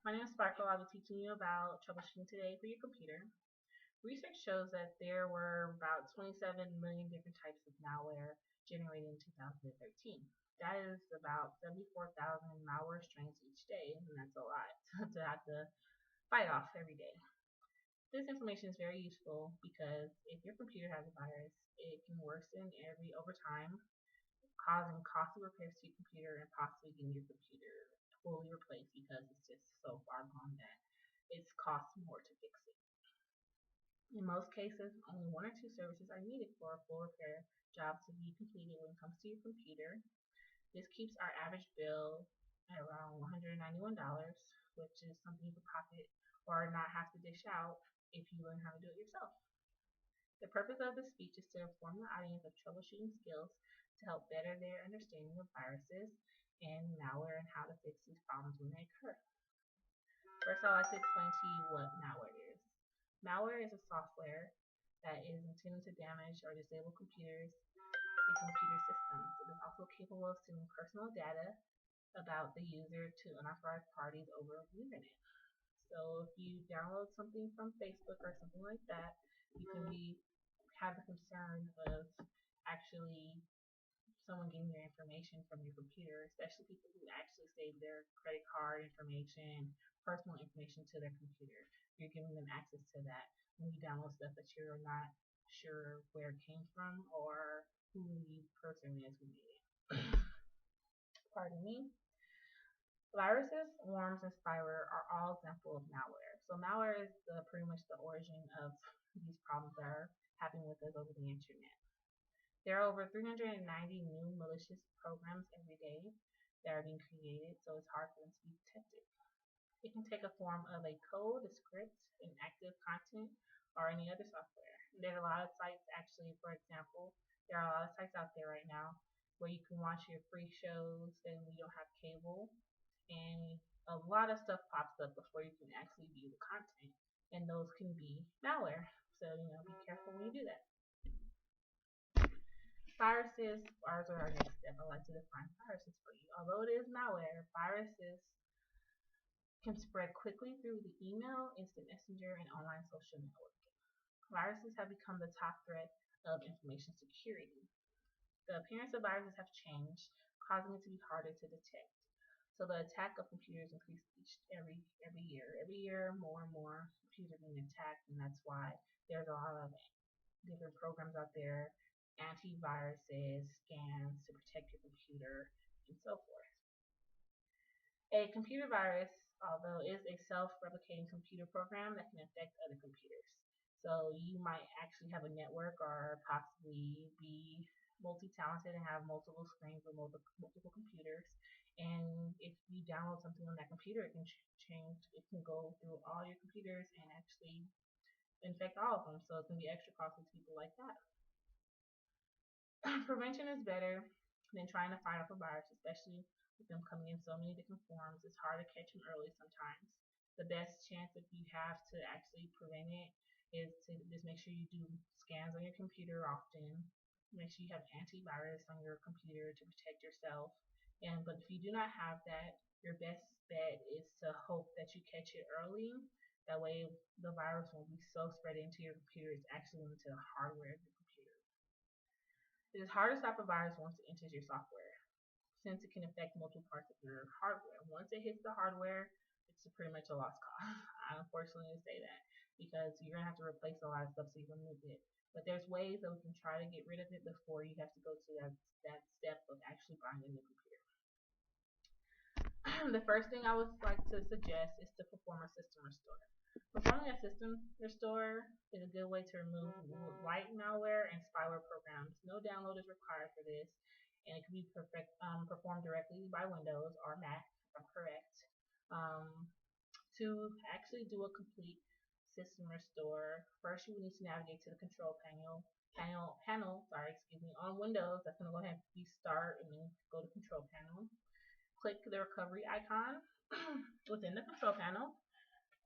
My name is Sparkle. I'll be teaching you about troubleshooting today for your computer. Research shows that there were about 27 million different types of malware generated in 2013. That is about 74,000 malware strains each day, and that's a lot to have to fight off every day. This information is very useful because if your computer has a virus, it can worsen over time, causing costly repairs to your computer and possibly getting your computer fully replaced because it's just so far gone that it costs more to fix it. In most cases, only one or two services are needed for a full repair job to be completed when it comes to your computer. This keeps our average bill at around $191, which is something you can pocket or not have to dish out if you learn how to do it yourself. The purpose of this speech is to inform the audience of troubleshooting skills to help better their understanding of viruses and malware and how to fix these problems when they occur. First, I'd like to explain to you what malware is. Malware is a software that is intended to damage or disable computers and computer systems. It is also capable of sending personal data about the user to unauthorized parties over the internet. So if you download something from Facebook or something like that, you can have the concern of actually someone getting your information from your computer, especially people who actually save their credit card information, personal information to their computer. You're giving them access to that when you download stuff that you're not sure where it came from or who the person is who made it. Pardon me. Viruses, worms, and spyware are all examples of malware. So malware is pretty much the origin of these problems that are happening with us over the internet. There are over 390 new malicious programs every day that are being created, so it's hard for them to be detected. It can take a form of a code, a script, an active content, or any other software. There's a lot of sites actually, for example, there are a lot of sites out there right now where you can watch your free shows and you don't have cable, and a lot of stuff pops up before you can actually view the content, and those can be malware. So, be careful when you do that. Viruses are our next step. I'd like to define viruses for you. Although it is malware, viruses can spread quickly through the email, instant messenger, and online social networking. Viruses have become the top threat of information security. The appearance of viruses have changed, causing it to be harder to detect. So the attack of computers increases every year. Every year, more and more computers are being attacked, and that's why there's a lot of different programs out there, antiviruses, scans to protect your computer, and so forth. A computer virus, although is a self-replicating computer program that can affect other computers. So you might actually have a network or possibly be multi-talented and have multiple screens with multiple computers. And if you download something on that computer, it can go through all your computers and actually infect all of them. So it can be extra costly to people like that. Prevention is better than trying to fight off a virus, especially with them coming in so many different forms. It's hard to catch them early sometimes. The best chance if you have to actually prevent it is to just make sure you do scans on your computer often. Make sure you have antivirus on your computer to protect yourself. But if you do not have that, your best bet is to hope that you catch it early. That way the virus won't be so spread into your computer, it's actually into the hardware of your computer. It is hard to stop a virus once it enters your software, since it can affect multiple parts of your hardware. Once it hits the hardware, it's pretty much a lost cause. I unfortunately say that because you're gonna have to replace a lot of stuff so you remove it. But there's ways that we can try to get rid of it before you have to go to that step of actually buying a new computer. The first thing I would like to suggest is to perform a system restore. Performing a system restore is a good way to remove light malware and spyware programs. No download is required for this, and it can be performed directly by Windows or Mac, if I'm correct. To actually do a complete system restore, first you will need to navigate to the control panel. On Windows, that's going to go ahead and be Start and then go to Control Panel. Click the recovery icon within the control panel.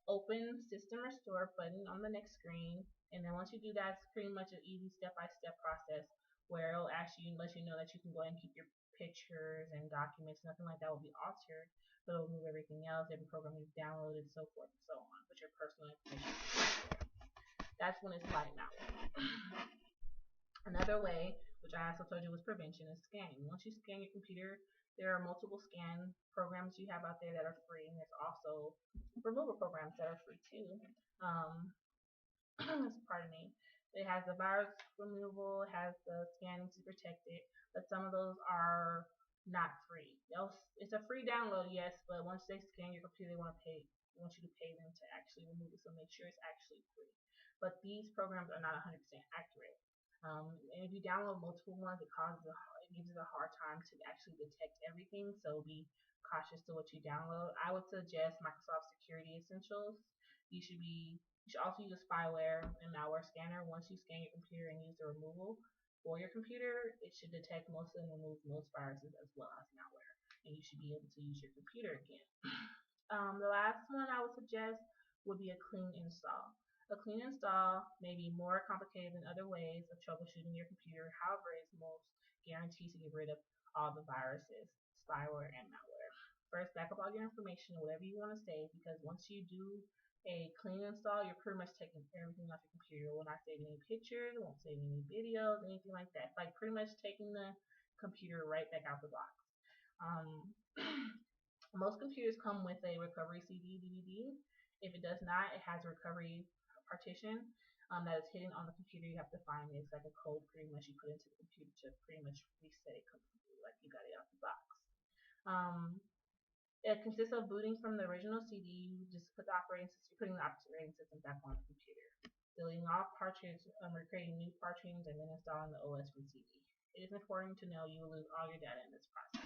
Open System Restore button on the next screen, and then once you do that, it's pretty much an easy step-by-step process where it'll let you know that you can go ahead and keep your pictures and documents, nothing like that will be altered, but it will remove everything else, every program you've downloaded, so forth and so on, but your personal information. That's when it's light malware. Another way, which I also told you was prevention, is scanning. Once you scan your computer, there are multiple scan programs you have out there that are free, and there's also removal programs that are free too. Um, pardon me. It has the virus removal, it has the scanning to protect it, but some of those are not free. It's a free download, yes, but once they scan your computer, they want you to pay them to actually remove it, so make sure it's actually free. But these programs are not 100% accurate. And if you download multiple ones, it gives it a hard time to actually detect everything. So be cautious to what you download. I would suggest Microsoft Security Essentials. You should also use a spyware and malware scanner. Once you scan your computer and use the removal for your computer, it should detect most and remove most viruses as well as malware, and you should be able to use your computer again. The last one I would suggest would be a clean install. A clean install may be more complicated than other ways of troubleshooting your computer. However, it's most guaranteed to get rid of all the viruses, spyware, and malware. First, back up all your information, whatever you want to save, because once you do a clean install, you're pretty much taking everything off your computer. It will not save any pictures, it won't save any videos, anything like that. It's like pretty much taking the computer right back out the box. Most computers come with a recovery CD, DVD. If it does not, it has a recovery partition that is hidden on the computer. You have to find it. It's like a code pretty much you put into the computer to pretty much reset it completely, like you got it out the box. It consists of booting from the original CD. You just put the putting the operating system back on the computer, deleting all cartridges, creating new cartridges, and then installing the OS from CD. It is important to know you will lose all your data in this process.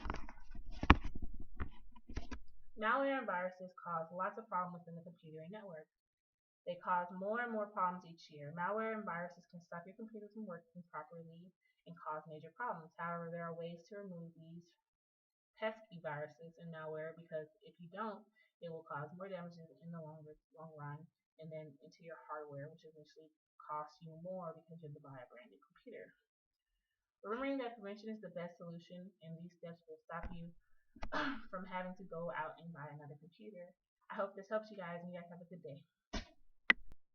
Malware and viruses cause lots of problems within the computer and network. They cause more and more problems each year. Malware and viruses can stop your computer from working properly and cause major problems. However, there are ways to remove these pesky viruses and malware, because if you don't, it will cause more damages in the long run, and then into your hardware, which eventually costs you more because you have to buy a brand new computer. Remembering that prevention is the best solution, and these steps will stop you from having to go out and buy another computer. I hope this helps you guys, and you guys have a good day.